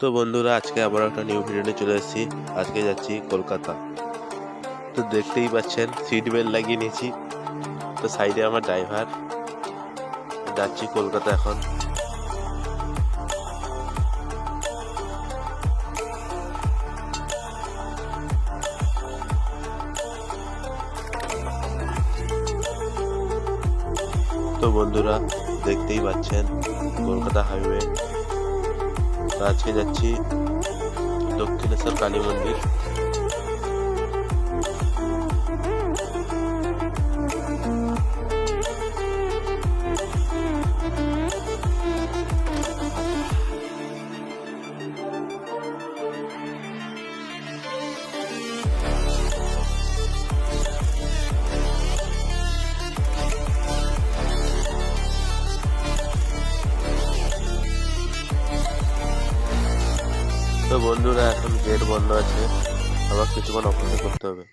তো বন্ধুরা, আজকে আবার একটা নিউ ভিডিও নিয়ে চলে এসেছি। আজকে যাচ্ছি কলকাতা। তো দেখতেই পাচ্ছেন সিট বেল্ট লাগিয়ে নিয়েছি। তো সাইডে আমার ড্রাইভার। যাচ্ছি কলকাতা এখন। তো বন্ধুরা, দেখতেই পাচ্ছেন কলকাতা হাইওয়ে। তো আজকে যাচ্ছি দক্ষিণেশ্বর কালী মন্দির। তো বন্ধুরা, এখন গেট বন্ধ আছে, আবার কিছুক্ষণ অপেক্ষা করতে হবে।